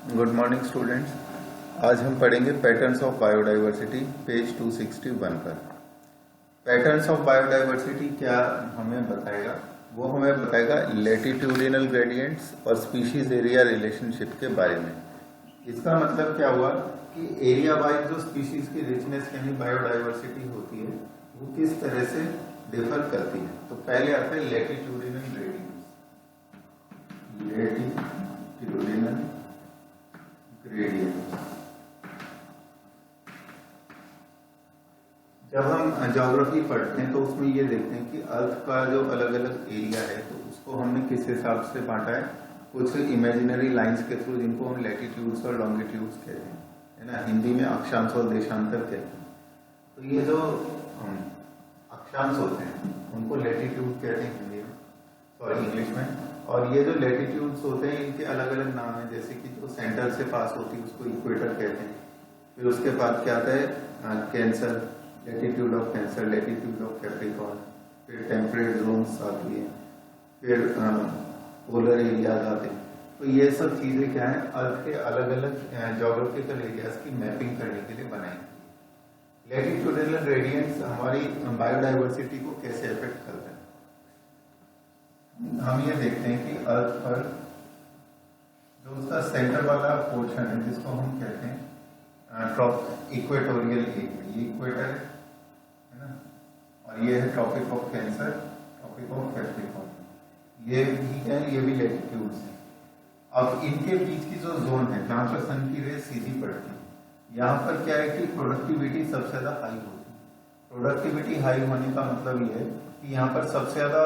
Good morning students. आज हम पढ़ेंगे पैटर्न्स ऑफ बायोडाइवर्सिटी पेज 261 पर। पैटर्न्स ऑफ बायोडाइवर्सिटी क्या हमें बताएगा? वो हमें बताएगा लैटिट्यूडिनल ग्रेडियंट्स और स्पीशीज एरिया रिलेशनशिप के बारे में। इसका मतलब क्या हुआ कि एरिया वाइज जो स्पीशीज की रिचनेस यानी बायोडाइवर्सिटी होती है वो किस तरह से डिफर करती है। तो पहले आता है लैटिट्यूडिनल ग्रेडियंट्स। Latitudinal gradient. जब हम ज्योग्राफी पढ़ते हैं तो उसमें ये देखते हैं कि अर्थ का जो अलग अलग एरिया है तो उसको हमने किस हिसाब से बांटा है। कुछ इमेजिनरी लाइंस के थ्रू जिनको हम लैटिट्यूड्स और लॉन्गिट्यूड्स कहते हैं, है ना। हिंदी में अक्षांश और देशांतर कहते हैं। तो ये जो अक्षांश होते हैं उनको लैटिट्यूड कहते हैं हिंदी में, सॉरी इंग्लिश में। और ये जो लैटिट्यूड्स होते हैं इनके अलग अलग नाम हैं, जैसे कि जो सेंटर से पास होती है उसको इक्वेटर कहते हैं। फिर उसके बाद क्या आता है cancer, latitude of cancer, latitude of Capricorn. फिर टेम्परेट जोन्स आती है, फिर पोलर एरियाज आते हैं। तो ये सब चीजें क्या है, अर्थ के अलग अलग ज्योग्राफिकल एरियाज की मैपिंग करने के लिए बनाई गई। लैटिट्यूडिनल ग्रेडियंट्स हमारी बायोडाइवर्सिटी को कैसे अफेक्ट करते हैं। हम ये देखते हैं कि अर्थ पर जो उसका सेंटर वाला पोर्शन है जिसको हम कहते हैं इक्वेटोरियल एरिया, ये इक्वेटर है ना, और ये है tropic of cancer, tropic of capricorn. ये भी क्या है, ये भी लैटिट्यूड्स है। अब इनके बीच की जो जोन है जहां पर सन की रेज सीधी पड़ती है, यहाँ पर क्या है कि प्रोडक्टिविटी सबसे ज्यादा हाई होती है। प्रोडक्टिविटी हाई होने का मतलब ये है कि यहाँ पर सबसे ज्यादा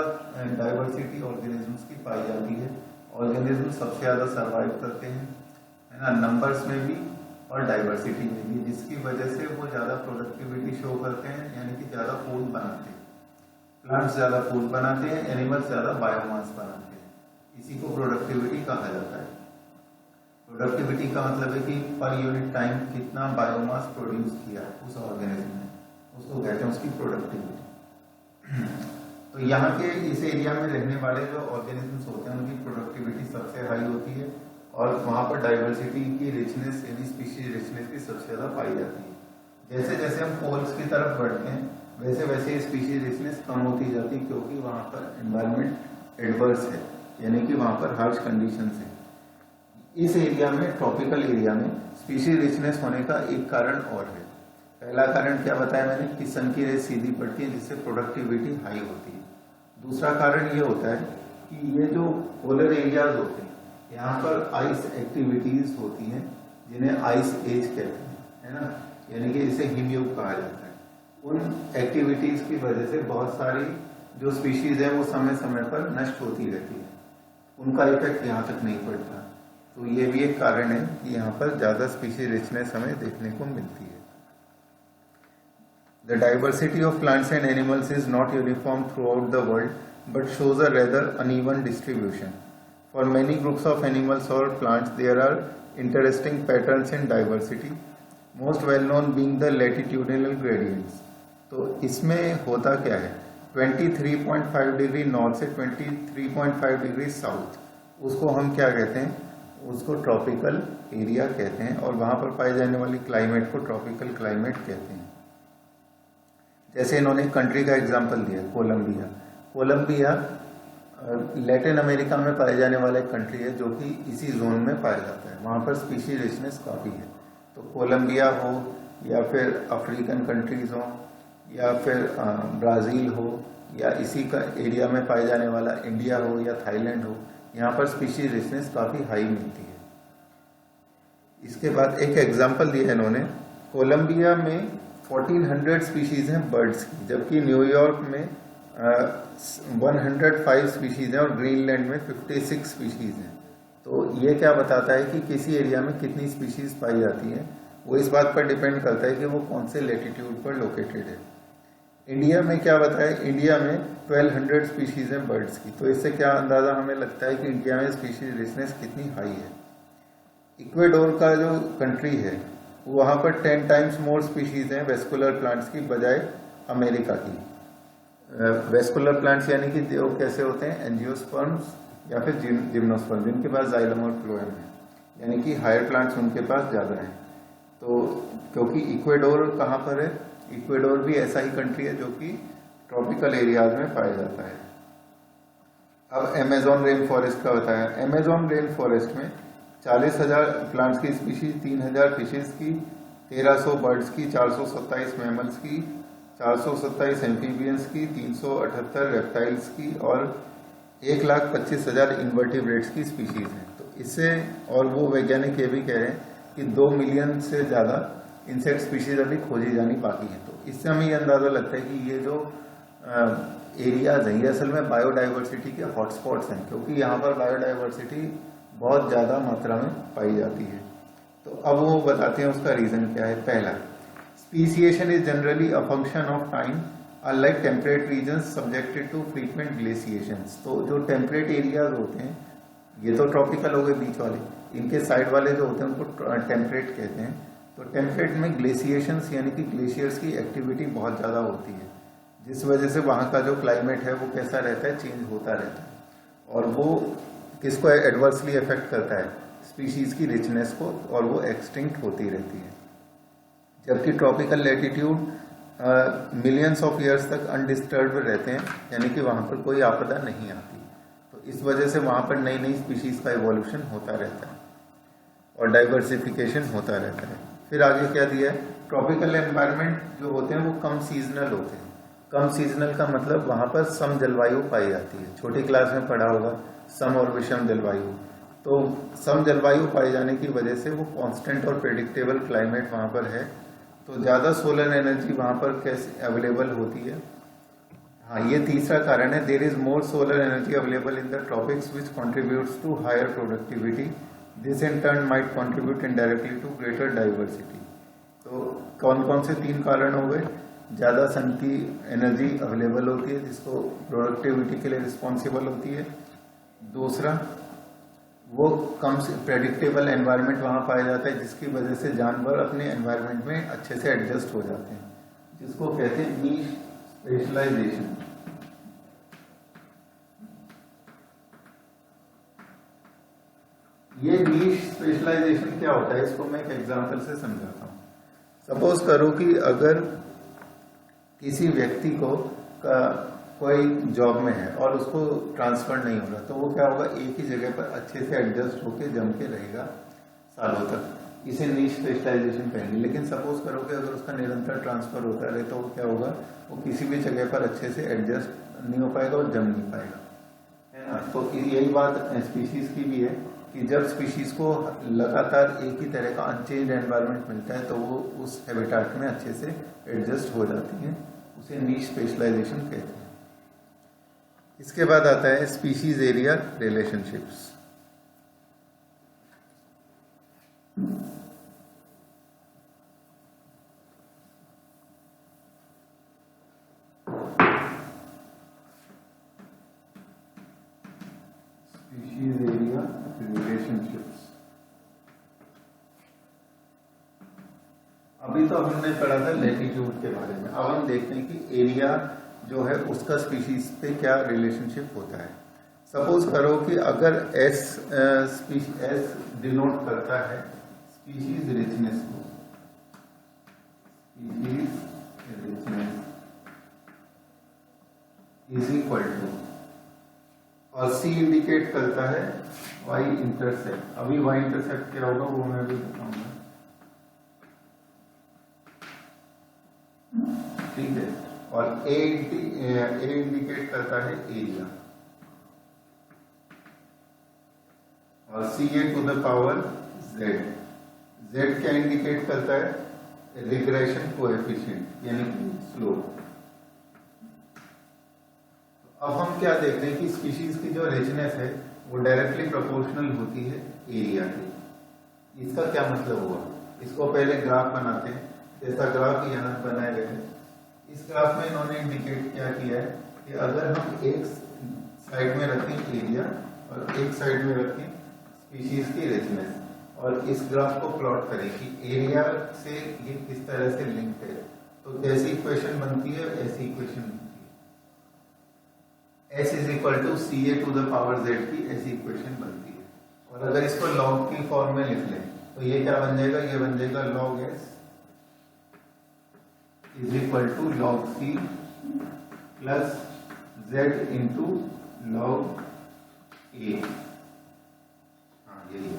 डाइवर्सिटी ऑर्गेनिजम्स की पाई जाती है। ऑर्गेनिज्म सबसे ज्यादा सर्वाइव करते हैं, है ना, नंबर्स में भी और डाइवर्सिटी में भी, जिसकी वजह से वो ज्यादा प्रोडक्टिविटी शो करते हैं, यानी कि ज्यादा फूड बनाते हैं। प्लांट्स ज्यादा फूड बनाते हैं, एनिमल्स ज्यादा बायोमास बनाते हैं। इसी को प्रोडक्टिविटी कहा जाता है। प्रोडक्टिविटी का मतलब है कि पर यूनिट टाइम कितना बायोमास प्रोड्यूस किया उस ऑर्गेनिज्म ने, उसको कहते हैं उसकी प्रोडक्टिविटी। तो यहाँ के इस एरिया में रहने वाले जो ऑर्गेनिजम्स होते हैं उनकी प्रोडक्टिविटी सबसे हाई होती है और वहाँ पर डाइवर्सिटी की रिचनेस यानी स्पीशीज रिचनेस की सबसे ज्यादा पाई जाती है। जैसे जैसे हम पोल्स की तरफ बढ़ते हैं वैसे वैसे स्पीशीज रिचनेस कम होती जाती है, क्योंकि वहाँ पर एनवायरमेंट एडवर्स है, यानी कि वहाँ पर हार्श कंडीशंस है। इस एरिया में, ट्रॉपिकल एरिया में, स्पीशीज रिचनेस होने का एक कारण और है। पहला कारण क्या बताया मैंने कि सन की रेज सीधी पड़ती है जिससे प्रोडक्टिविटी हाई होती है। दूसरा कारण ये होता है कि ये जो पोलर एरियाज होते हैं यहाँ पर आइस एक्टिविटीज होती हैं जिन्हें आइस एज कहते हैं, है ना, यानी कि इसे हिमयुग कहा जाता है। उन एक्टिविटीज की वजह से बहुत सारी जो स्पीशीज है वो समय समय पर नष्ट होती रहती है, उनका इफेक्ट यहाँ तक नहीं पड़ता। तो ये भी एक कारण है कि यहाँ पर ज्यादा स्पीशीज रिचनेस हमें देखने को मिलती है। The diversity of plants and animals is not uniform throughout the world, but shows a rather uneven distribution. For many groups of animals or plants, there are interesting patterns in diversity, most well known being the latitudinal gradients. तो इसमें होता क्या है, 23.5 degree north से 23.5 degree south, उसको हम क्या कहते हैं, उसको ट्रॉपिकल एरिया कहते हैं, और वहाँ पर पाई जाने वाली क्लाइमेट को ट्रॉपिकल क्लाइमेट कहते हैं। जैसे इन्होंने कंट्री का एग्जांपल दिया, कोलंबिया। कोलंबिया लैटिन अमेरिका में पाए जाने वाला एक कंट्री है जो कि इसी जोन में पाया जाता है। वहाँ पर स्पीशीज रिचनेस काफ़ी है। तो कोलंबिया हो या फिर अफ्रीकन कंट्रीज हो या फिर ब्राज़ील हो या इसी का एरिया में पाए जाने वाला इंडिया हो या थाईलैंड हो, यहाँ पर स्पीशीज रिचनेस काफ़ी हाई मिलती है। इसके बाद एक एग्जाम्पल दिया इन्होंने, कोलंबिया में 1400 स्पीशीज हैं बर्ड्स की, जबकि न्यूयॉर्क में 105 स्पीशीज हैं और ग्रीनलैंड में 56 स्पीशीज हैं। तो ये क्या बताता है कि किसी एरिया में कितनी स्पीशीज पाई जाती है, वो इस बात पर डिपेंड करता है कि वो कौन से लैटिट्यूड पर लोकेटेड है। इंडिया में क्या बताया, इंडिया में 1200 स्पीशीज हैं बर्ड्स की। तो इससे क्या अंदाजा हमें लगता है कि इंडिया में स्पीशीज रिचनेस कितनी हाई है। इक्वेडोर का जो कंट्री है वहाँ पर 10 टाइम्स मोर स्पीशीज हैं वेस्कुलर प्लांट्स की बजाय अमेरिका की। वेस्कुलर प्लांट्स यानी कि वो कैसे होते हैं, एंजियोस्पर्म्स या फिर जिम्नोस्पर्म, जिनके पास जाइलम और फ्लोएम है। यानी कि हायर प्लांट्स उनके पास ज़्यादा हैं। तो क्योंकि इक्वेडोर कहाँ पर है, इक्वेडोर भी ऐसा ही कंट्री है जो कि ट्रॉपिकल एरियाज में पाया जाता है। अब अमेजोन रेन फॉरेस्ट का बताया। अमेजोन रेन फॉरेस्ट में 40,000 प्लांट्स की स्पीशीज, 3,000 फिशेज की, 1300 बर्ड्स की, 427 मैमल्स की, 427 एम्फीबियंस की, 378 रेप्टाइल्स की और 1,25,000 इन्वर्टिब्रेट्स की स्पीशीज हैं। तो इससे, और वो वैज्ञानिक ये भी कह रहे हैं कि 2 मिलियन से ज़्यादा इंसेक्ट स्पीशीज अभी खोजी जानी बाकी है। तो इससे हमें ये अंदाज़ा लगता है कि ये जो एरियाज हैं ये असल में बायोडाइवर्सिटी के हॉटस्पॉट्स हैं, क्योंकि यहाँ पर बायोडाइवर्सिटी बहुत ज़्यादा मात्रा में पाई जाती है। तो अब वो बताते हैं उसका रीज़न क्या है। पहला, speciation is generally a function of time unlike temperate regions subjected to frequent glaciations. तो जो टेम्परेट एरियाज होते हैं, ये तो ट्रॉपिकल हो गए बीच वाले, इनके साइड वाले जो होते हैं उनको टेम्परेट कहते हैं। तो टेम्परेट में ग्लेशिएशंस यानी कि ग्लेशियर्स की एक्टिविटी बहुत ज़्यादा होती है, जिस वजह से वहाँ का जो क्लाइमेट है वो कैसा रहता है, चेंज होता रहता है, और वो किसको एडवर्सली इफेक्ट करता है, स्पीशीज की रिचनेस को, और वो एक्सटिंक्ट होती रहती है। जबकि tropical latitude millions of years तक अनडिस्टर्ब रहते हैं, यानी कि वहाँ पर कोई आपदा नहीं आती। तो इस वजह से वहाँ पर नई नई स्पीशीज का इवोल्यूशन होता रहता है और डाइवर्सिफिकेशन होता रहता है। फिर आगे क्या दिया है, ट्रॉपिकल एनवायरनमेंट जो होते हैं वो कम सीजनल होते हैं। कम सीजनल का मतलब वहाँ पर सम जलवायु पाई जाती है। छोटी क्लास में पढ़ा होगा सम और विषम जलवायु। तो सम जलवायु पाए जाने की वजह से वो कांस्टेंट और प्रेडिक्टेबल क्लाइमेट वहाँ पर है, तो ज़्यादा सोलर एनर्जी वहाँ पर कैसे अवेलेबल होती है। हाँ, ये तीसरा कारण है, there is more solar energy available in the tropics which contributes to higher productivity, this in turn might contribute indirectly to greater diversity. तो कौन कौन से 3 कारण हो गए, ज़्यादा सन की एनर्जी अवेलेबल होती है जिसको प्रोडक्टिविटी के लिए रिस्पॉन्सिबल होती है। दूसरा, वो कम प्रेडिक्टेबल एनवायरनमेंट वहाँ पाया जाता है, जिसकी वजह से जानवर अपने एनवायरनमेंट में अच्छे से एडजस्ट हो जाते हैं, जिसको कहते हैं नीश स्पेशलाइजेशन। ये नीश स्पेशलाइजेशन क्या होता है, इसको मैं एक एग्जांपल से समझाता हूँ। सपोज करो कि अगर किसी व्यक्ति को कोई जॉब में है और उसको ट्रांसफर नहीं हो रहा, तो वो क्या होगा, एक ही जगह पर अच्छे से एडजस्ट होकर जम के रहेगा सालों तक। इसे नीश स्पेशलाइजेशन कहेंगे। लेकिन सपोज करो कि अगर उसका निरंतर ट्रांसफर होता रहे तो वो क्या होगा, वो किसी भी जगह पर अच्छे से एडजस्ट नहीं हो पाएगा और जम नहीं पाएगा, है ना। तो यही बात स्पीशीज की भी है कि जब स्पीशीज को लगातार एक ही तरह का अनचेंज एनवायरनमेंट मिलता है तो वो उस हैबिटेट में अच्छे से एडजस्ट हो जाती हैं, उसे नीश स्पेशलाइजेशन कहते हैं। इसके बाद आता है species area relationships. Species area relationships. अभी तो हमने पढ़ा था लैटिट्यूड के बारे में, अब हम देखते हैं कि एरिया जो है उसका स्पीशीज पे क्या रिलेशनशिप होता है। सपोज करो कि अगर एस डिनोट करता है स्पीशीज रिचनेस को, species richness is equal to, और सी इंडिकेट करता है वाई इंटरसेप्ट। अभी वाई इंटरसेप्ट क्या होगा वो मैं भी बताऊंगा, ठीक है। और ए इंडिकेट करता है एरिया, और C A to the power Z. Z क्या इंडिकेट करता है, रिग्रेशन कोएफिशिएंट यानी कि स्लोप। अब हम क्या देखते हैं कि स्पीशीज की जो रिचनेस है वो डायरेक्टली प्रोपोर्शनल होती है एरिया के। इसका क्या मतलब हुआ, इसको पहले ग्राफ बनाते हैं, जैसा ग्राफ यहाँ बनाए गए हैं। इस ग्राफ में इन्होंने इंडिकेट क्या किया है कि अगर हम एक साइड में रखें एरिया और एक साइड में रखें स्पीशीज की रिचनेस, और इस ग्राफ को प्लॉट करें कि एरिया से ये किस तरह से लिंक है, तो कैसी इक्वेशन बनती है, ऐसी इक्वेशन बनती है। S is equal to C A to the power Z की ऐसी इक्वेशन बनती है। और अगर इसको लॉग की फॉर्म में लिख लें तो ये क्या बन जाएगा, ये बन जाएगा log s is equal to log c plus z into log a। हाँ यही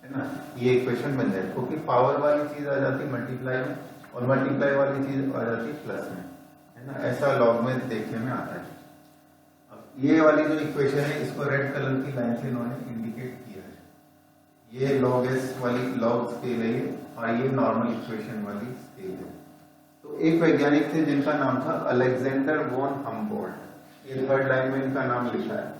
है ना, ये इक्वेशन बन जाएगी, क्योंकि पावर वाली चीज आ जाती मल्टीप्लाई में और मल्टीप्लाई वाली चीज आ जाती प्लस में, है ना, ऐसा लॉग में देखने में आता है। अब ये वाली जो इक्वेशन है इसको रेड कलर की लाइन से इन्होंने इंडिकेट किया है, ये log s वाली लॉग स्केल है और ये नॉर्मल इक्वेशन वाली स्केल है। तो एक वैज्ञानिक थे जिनका नाम था अलेक्जेंडर वॉन हम्बोल्ट, ये थर्ड लाइन में इनका नाम लिखा है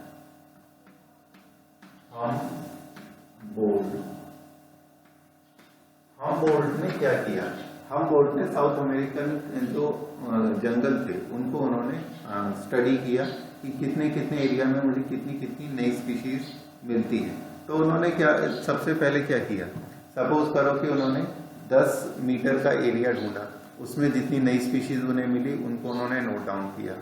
हम्बोल्ट ने क्या किया, हम्बोल्ट ने साउथ अमेरिकन जो जंगल थे उनको उन्होंने स्टडी किया कि कितने कितने एरिया में मुझे कितनी कितनी नई स्पीशीज मिलती है। तो उन्होंने क्या सबसे पहले क्या किया, सपोज करो कि उन्होंने 10 मीटर का एरिया ढूंढा, उसमें जितनी नई स्पीशीज उन्हें मिली उनको उन्होंने नोट डाउन किया।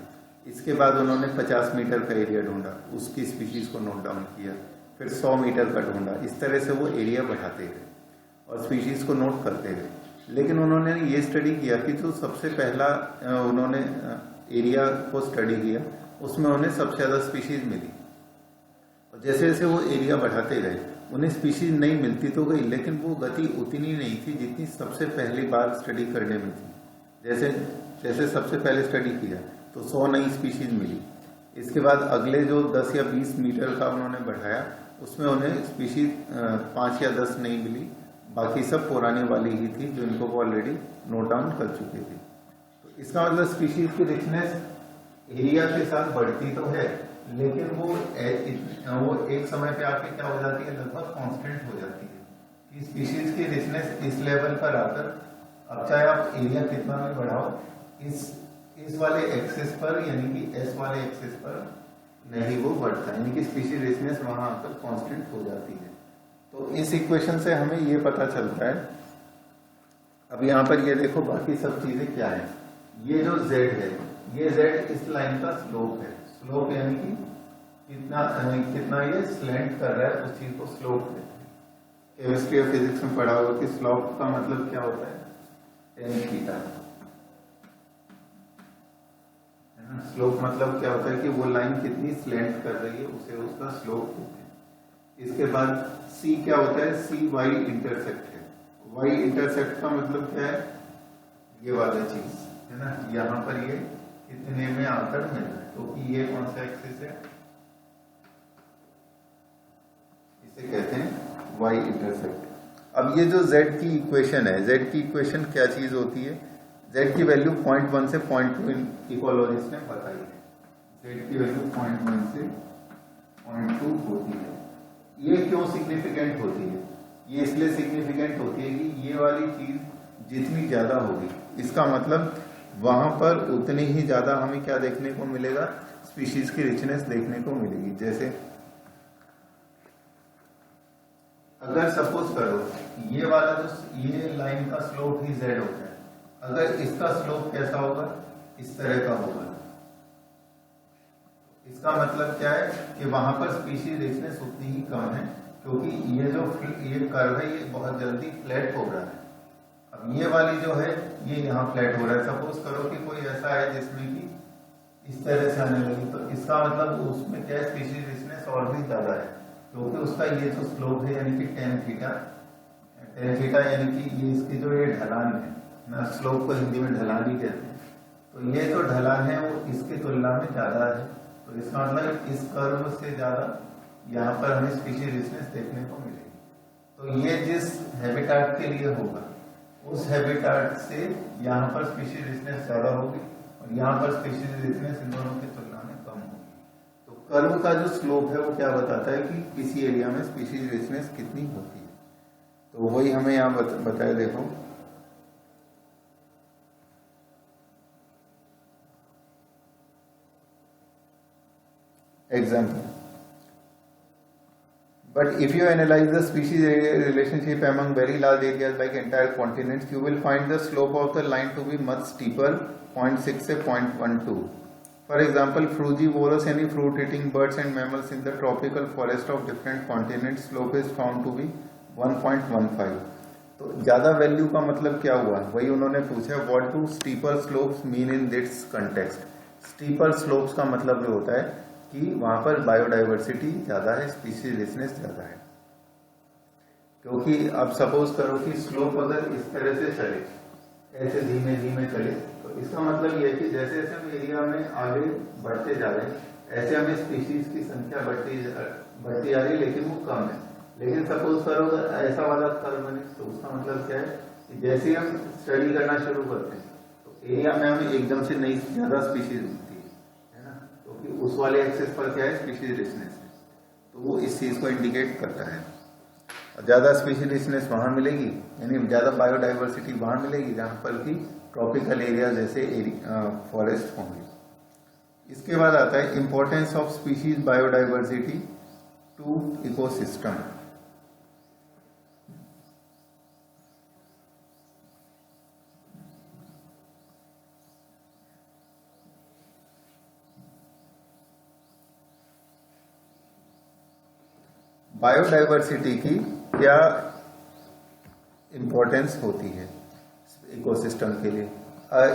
इसके बाद उन्होंने 50 मीटर का एरिया ढूंढा, उसकी स्पीशीज को नोट डाउन किया, फिर 100 मीटर का ढूंढा। इस तरह से वो एरिया बढ़ाते गए और स्पीशीज को नोट करते गए। लेकिन उन्होंने ये स्टडी किया कि जो सबसे पहला उन्होंने एरिया को स्टडी किया उसमें उन्हें सबसे ज्यादा स्पीशीज मिली, और जैसे जैसे वो एरिया बढ़ाते गए उन्हें स्पीशीज नहीं मिलती तो गई, लेकिन वो गति उतनी नहीं थी जितनी सबसे पहली बार स्टडी करने में थी। जैसे जैसे सबसे पहले स्टडी किया तो 100 नई स्पीशीज मिली, इसके बाद अगले जो 10 या 20 मीटर का उन्होंने बढ़ाया उसमें उन्हें स्पीशीज 5 या 10 नहीं मिली, बाकी सब पुरानी वाली ही थी जो इनको वो ऑलरेडी नोट डाउन कर चुके थे। तो इसका मतलब स्पीशीज की रिचनेस एरिया के साथ बढ़ती तो है, लेकिन वो एक समय पे आके क्या हो जाती है, लगभग कांस्टेंट हो जाती है कि स्पीशीज की रिचनेस इस लेवल पर आकर, अब चाहे आप एरिया कितना भी बढ़ाओ, इस वाले एक्सिस पर यानी कि एस वाले एक्सिस पर नहीं वो बढ़ता, यानी कि स्पीशीज रिचनेस वहां आकर कांस्टेंट हो जाती है। तो इस इक्वेशन से हमें ये पता चलता है। अब यहाँ पर ये देखो बाकी सब चीजें क्या है, ये जो z है, ये z इस लाइन का स्लोप है, स्लोप यानी कि कितना ये स्लैंट कर रहा है, उस चीज को स्लोप कहते हैं। केमिस्ट्री और फिजिक्स में पढ़ा होगा कि स्लोप का मतलब क्या होता है, tan थीटा, है ना। स्लोप मतलब क्या होता है कि वो लाइन कितनी स्लैंट कर रही है उसे उसका स्लोप कहते हैं। इसके बाद c क्या होता है, c y इंटरसेक्ट है। y इंटरसेक्ट का मतलब क्या है, ये वाला चीज है ना, यहाँ पर ये कितने में आकर मिल रहा है, तो कि ये कौन सा एक्सिस है, इसे कहते हैं y इंटरसेक्ट। अब ये जो z की इक्वेशन है, z की इक्वेशन क्या चीज होती है, z की वैल्यू 0.1 से 0.2 इकोलॉजिस्ट ने बताई है, z की वैल्यू 0.1 से 0.2 होती है। ये क्यों सिग्निफिकेंट होती है, ये इसलिए सिग्निफिकेंट होती है कि ये वाली चीज जितनी ज्यादा होगी इसका मतलब वहां पर उतनी ही ज्यादा हमें क्या देखने को मिलेगा, स्पीशीज की रिचनेस देखने को मिलेगी। जैसे अगर सपोज करो ये वाला जो ये लाइन का स्लोप ही z होता है, अगर इसका स्लोप कैसा होगा, इस तरह का होगा, इसका मतलब क्या है कि वहां पर स्पीशीज रिचनेस उतनी ही कम है, क्योंकि ये कर्व है ये बहुत जल्दी फ्लैट हो रहा है। अब ये वाली जो है ये यहाँ फ्लैट हो रहा है। सपोज करो कि कोई ऐसा है जिसमें कि इस तरह से आने लगी, तो इसका मतलब उसमें क्या है, स्पीशीज रिचनेस और भी ज्यादा है, क्योंकि उसका ये जो स्लोप है यानी कि tan थीटा यानी कि ये इसकी जो ये ढलान है ना, स्लोप को हिंदी में ढलान ही कहते हैं, तो ये जो ढलान है वो इसकी तुलना में ज्यादा है। तो इसका मतलब इस कर्व से ज्यादा यहाँ पर हमें स्पीशीज रिचनेस देखने को मिलेगी। तो ये जिस हैबिटाट के लिए होगा उस हैबिटाट से यहाँ पर स्पीशीज रिचनेस ज्यादा होगी और यहाँ पर स्पीशीज रिचनेस इन दोनों की तुलना में कम होगी। तो कर्व का जो स्लोप है वो क्या बताता है कि किसी एरिया में स्पीशीज रिचनेस कितनी होती है। तो वही हमें यहाँ बताया, देखो example. But if you analyze the species relationship among very large areas like entire continents, you will find the slope of the line to be much steeper, 0.6 से 0.12. For example, frugivorous यानी fruit eating birds and mammals in the tropical forest of different continents slope is found to be 1.15. तो ज्यादा value का मतलब क्या हुआ, वही उन्होंने पूछा what do steeper slopes mean in this context. Steeper slopes का मतलब ये होता है कि वहां पर बायोडाइवर्सिटी ज्यादा है, स्पीशीज रिचनेस ज्यादा है। क्योंकि अब सपोज करो कि स्लोप अगर इस तरह से चले, ऐसे धीमे धीमे चले, तो इसका मतलब यह है कि जैसे जैसे हम एरिया में आगे बढ़ते जा रहे हैं ऐसे हमें स्पीशीज की संख्या बढ़ती आ रही है, लेकिन वो कम है। लेकिन सपोज करो ऐसा वाला कर्व बने, तो उसका मतलब क्या है कि जैसे ही हम स्टडी करना शुरू करते हैं तो एरिया में हमें एकदम से नई ज्यादा स्पीशीज मिलती है ना, क्योंकि तो उस वाले एक्सेस पर क्या है, स्पीशीज रिचनेस है, तो वो इस चीज को इंडिकेट करता है। ज्यादा स्पीशीज रिचनेस वहां मिलेगी, यानी ज्यादा बायोडाइवर्सिटी वहां मिलेगी जहां पर कि ट्रॉपिकल एरिया जैसे फॉरेस्ट होंगे। इसके बाद आता है importance of species biodiversity to ecosystem. Biodiversity की क्या इंपॉर्टेंस होती है इकोसिस्टम के लिए?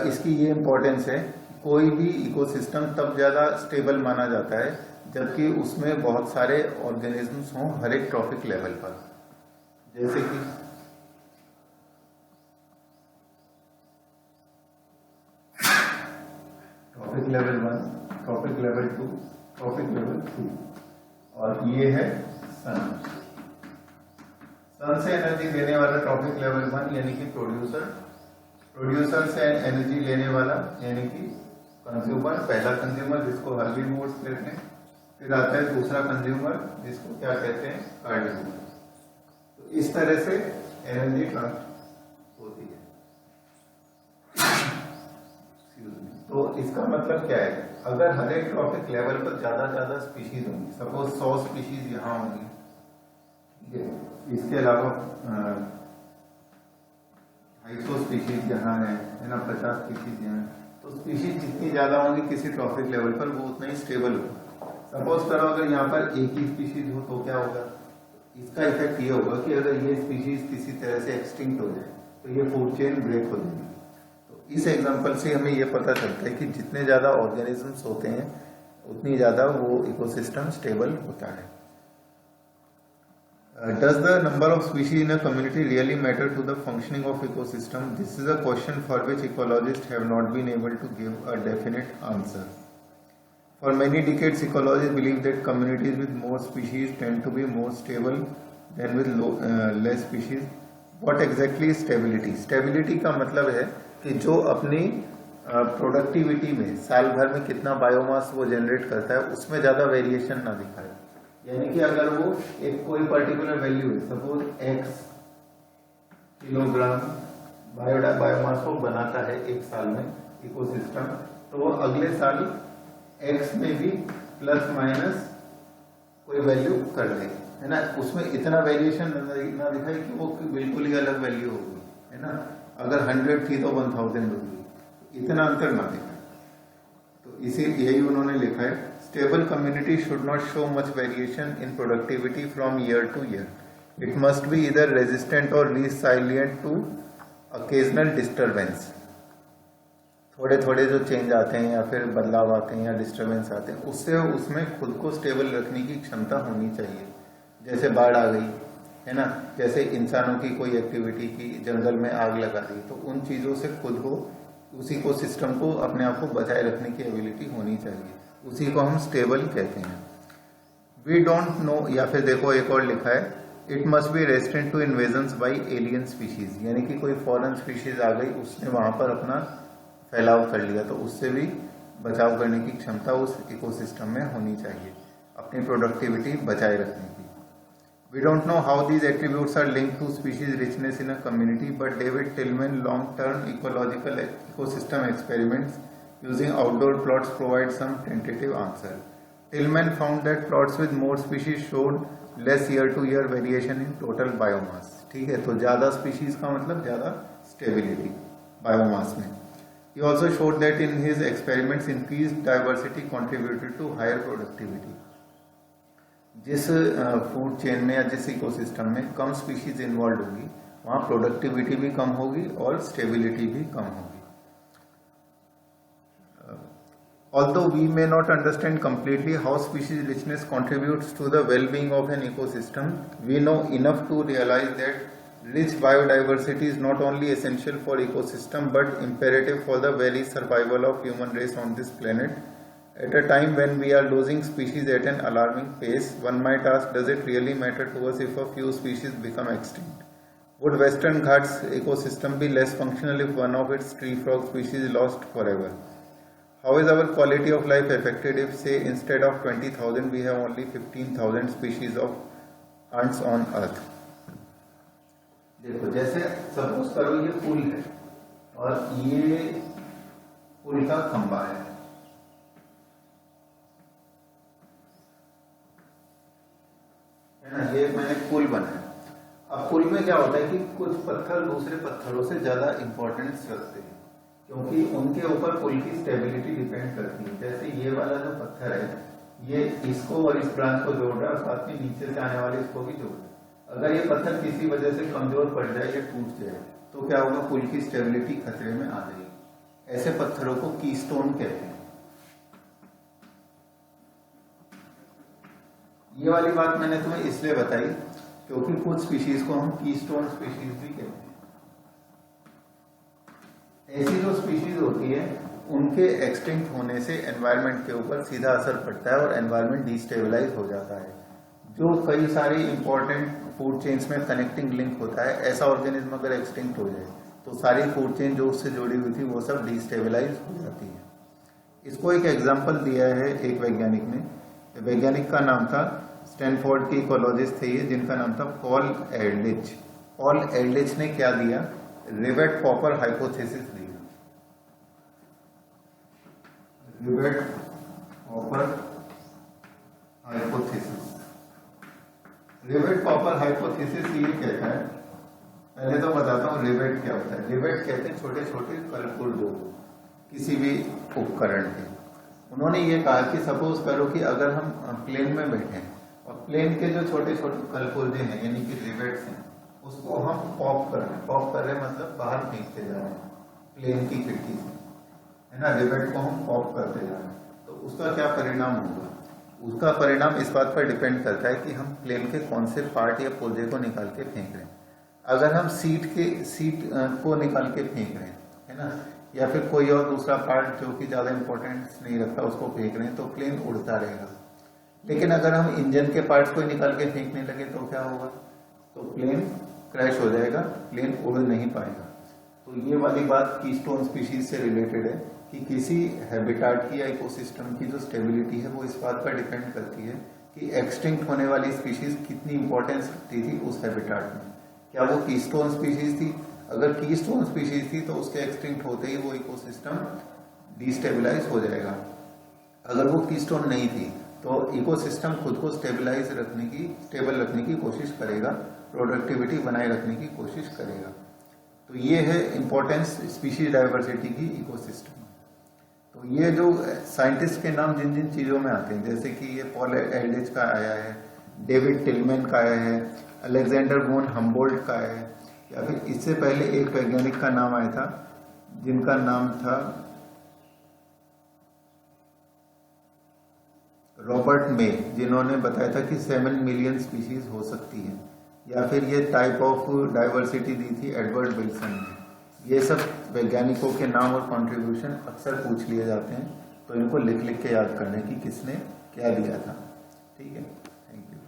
इसकी ये इंपॉर्टेंस है, कोई भी इकोसिस्टम तब ज्यादा स्टेबल माना जाता है जबकि उसमें बहुत सारे ऑर्गेनिजम्स हों हर एक ट्रॉपिक लेवल पर। जैसे कि trophic level 1, trophic level 2, trophic level 3, और ये है सन से एनर्जी लेने वाला ट्रॉपिक लेवल 1 यानी कि प्रोड्यूसर से एनर्जी लेने वाला यानी कि कंज्यूमर, पहला कंज्यूमर जिसको हर्बीवोर्स कहते हैं, फिर आता है दूसरा कंज्यूमर जिसको क्या कहते हैं, कार्निवोर। तो इस तरह से एनर्जी ट्रांसफर होती है। तो इसका मतलब क्या है, अगर हर एक ट्रॉपिक लेवल पर ज्यादा स्पीशीज होंगी, सपोज 100 स्पीशीज यहाँ होंगी, इसके अलावा 250 स्पीशीज यहाँ है ना, 50 स्पीशीज यहाँ, तो स्पीशीज जितनी ज्यादा होंगी किसी ट्रॉपिक लेवल पर वो उतना ही स्टेबल होगा। सपोज करो अगर यहाँ पर एक ही स्पीशीज हो तो क्या होगा, इसका इफेक्ट ये होगा कि अगर ये स्पीशीज किसी तरह से एक्सटिंक्ट हो जाए तो ये फूड चेन ब्रेक हो जाएगी। तो इस एग्जांपल से हमें ये पता चलता है कि जितने ज्यादा ऑर्गेनिजम्स होते हैं उतनी ज्यादा वो इकोसिस्टम स्टेबल होता है। Does the number of species in a community really matter to the functioning of ecosystem? This is a question for which ecologists have not been able to give a definite answer. For many decades, ecologists believe that communities with more species tend to be more stable than with less species. What exactly is stability? Stability का मतलब है कि जो अपनी productivity में साल भर में कितना बायोमास वो जनरेट करता है उसमें ज्यादा वेरिएशन ना दिखाए। यानी कि अगर वो एक कोई पर्टिकुलर वैल्यू है, सपोज x किलोग्राम बायोमास को बनाता है एक साल में इकोसिस्टम, तो वो अगले साल x में भी प्लस माइनस कोई वैल्यू कर दे, है ना, उसमें इतना वेरिएशन ना दिखाए कि वो बिल्कुल ही अलग वैल्यू होगी, है ना। अगर 100 थी तो 1000 होगी, इतना अंतर ना दिखाए। तो इसी यही उन्होंने लिखा है, stable community should not show much variation in productivity from year to year. It must be either resistant or resilient to occasional disturbance. थोड़े थोड़े जो चेंज आते हैं या फिर बदलाव आते हैं या डिस्टर्बेंस आते हैं, उससे उसमें खुद को स्टेबल रखने की क्षमता होनी चाहिए। जैसे बाढ़ आ गई, है ना, जैसे इंसानों की कोई एक्टिविटी की, जंगल में आग लगा दी, तो उन चीजों से खुद को, उसी को सिस्टम को, अपने आप को बचाए रखने की एबिलिटी होनी चाहिए, उसी को हम स्टेबल कहते हैं। वी डोंट नो, या फिर देखो एक और लिखा है, it must be resistant to invasions by alien species, यानी कि कोई फॉरेन स्पीशीज आ गई, उसने वहां पर अपना फैलाव कर लिया, तो उससे भी बचाव करने की क्षमता उस इकोसिस्टम में होनी चाहिए, अपनी प्रोडक्टिविटी बचाए रखने की। We don't know how these attributes are linked to species richness in a community, but David Tillman long-term ecological ecosystem experiments using outdoor plots provide some tentative answer. Tillman found that plots with more species showed less year-to-year variation in total biomass. ठीक है, तो ज्यादा species का मतलब ज्यादा stability biomass में. He also showed that in his experiments increased diversity contributed to higher productivity. जिस food chain में या जिस इकोसिस्टम में कम स्पीशीज इन्वॉल्व होगी वहाँ प्रोडक्टिविटी भी कम होगी और स्टेबिलिटी भी कम होगी. Although we may not understand completely how species richness contributes to the well-being of an ecosystem, we know enough to realize that rich biodiversity is not only essential for ecosystem but imperative for the very survival of human race on this planet. At a time when we are losing species at an alarming pace, one might ask, does it really matter to us if a few species become extinct? Would Western Ghats ecosystem be less functional if one of its tree frog species is lost forever? How is our quality of life affected if, say, instead of 20,000 we have only 15,000 species of ants on earth? देखो, जैसे suppose करो ये पुल है और ये पुल का खंबा है ना, ये मैंने पुल बनाया. अब पुल में क्या होता है कि कुछ पत्थर दूसरे पत्थरों से ज्यादा इंपॉर्टेंस रखते हैं क्योंकि उनके ऊपर पुल की स्टेबिलिटी डिपेंड करती है. जैसे ये वाला जो पत्थर है ये इसको और इस ब्रांच को जोड़ रहा है, साथ में नीचे से आने वाले इसको भी जोड़ रहा है. अगर ये पत्थर किसी वजह से कमजोर पड़ जाए या टूट जाए तो क्या होगा, पुल की स्टेबिलिटी खतरे में आ जाएगी. ऐसे पत्थरों को कीस्टोन कहते हैं. ये वाली बात मैंने तुम्हें इसलिए बताई क्योंकि कुछ स्पीशीज को हम कीस्टोन स्पीशीज भी कहते हैं. ऐसी जो स्पीशीज होती है उनके एक्सटिंक्ट होने से एनवायरनमेंट के ऊपर सीधा असर पड़ता है और एनवायरनमेंट डिस्टेबलाइज हो जाता है. जो कई सारी इंपॉर्टेंट फूड चेन्स में कनेक्टिंग लिंक होता है, ऐसा ऑर्गेनिज्म अगर एक्सटिंक्ट हो जाए तो सारी फूड चेन जो उससे जुड़ी हुई थी वो सब डिस्टेबलाइज हो जाती है. इसको एक एग्जाम्पल दिया है एक वैज्ञानिक ने. वैज्ञानिक का नाम था, स्टैनफोर्ड के इकोलॉजिस्ट थे ये, जिनका नाम था पॉल एल्डिच. पॉल एल्डिच ने क्या दिया, रिवेट पॉपर हाइपोथेसिस दिया. Rivet popper hypothesis. Rivet popper hypothesis ये कहता है, पहले तो बताता हूँ रिवेट क्या होता है. रिवेट कहते हैं छोटे छोटे कलपुर्जों को किसी भी उपकरण के. उन्होंने ये कहा कि सपोज करो कि अगर हम प्लेन में बैठे हैं और प्लेन के जो छोटे छोटे कलपुर्जे हैं यानी कि रिवेट्स हैं उसको हम पॉप कर रहे हैं. पॉप कर रहे हैं मतलब बाहर फेंकते जा रहे हैं प्लेन की खिड़की से, है ना. रिवेट को हम पॉप करते जा रहे हैं तो उसका क्या परिणाम होगा. उसका परिणाम इस बात पर डिपेंड करता है कि हम प्लेन के कौन से पार्ट या पुर्जे को निकाल के फेंक रहे हैं. अगर हम सीट को निकाल के फेंक रहे हैं, है ना, या फिर कोई और दूसरा पार्ट जो कि ज्यादा इंपॉर्टेंस नहीं रखता उसको फेंक रहे हैं तो प्लेन उड़ता रहेगा. लेकिन अगर हम इंजन के पार्ट्स को निकाल के फेंकने लगे तो क्या होगा, तो प्लेन क्रैश हो जाएगा, प्लेन उड़ नहीं पाएगा. तो ये वाली बात कीस्टोन स्पीशीज से रिलेटेड है कि किसी हैबिटाट की या इकोसिस्टम की जो स्टेबिलिटी है वो इस बात पर डिपेंड करती है कि एक्सटिंक्ट होने वाली स्पीशीज कितनी इंपॉर्टेंस रखती थी उस हैबिटाट में. क्या वो कीस्टोन स्पीशीज थी? अगर कीस्टोन स्पीशीज थी तो उसके एक्सटिंक्ट होते ही वो इकोसिस्टम डिस्टेबलाइज हो जाएगा. अगर वो कीस्टोन नहीं थी तो इकोसिस्टम खुद को स्टेबल रखने की कोशिश करेगा, प्रोडक्टिविटी बनाए रखने की कोशिश करेगा. तो ये है इंपॉर्टेंस स्पीशीज डाइवर्सिटी की इकोसिस्टम. तो ये जो साइंटिस्ट के नाम जिन जिन चीजों में आते हैं, जैसे कि ये पॉल एल्डिच का आया है, डेविड टिलमैन का आया है, अलेक्जेंडर वोन हम्बोल्ट का आया है, या फिर इससे पहले एक वैज्ञानिक का नाम आया था जिनका नाम था रॉबर्ट मे, जिन्होंने बताया था कि 7 मिलियन स्पीशीज हो सकती है. या फिर ये टाइप ऑफ डाइवर्सिटी दी थी एडवर्ड विल्सन ने. ये सब वैज्ञानिकों के नाम और कंट्रीब्यूशन अक्सर पूछ लिए जाते हैं, तो इनको लिख लिख के याद करने की किसने क्या दिया था. ठीक है, थैंक यू.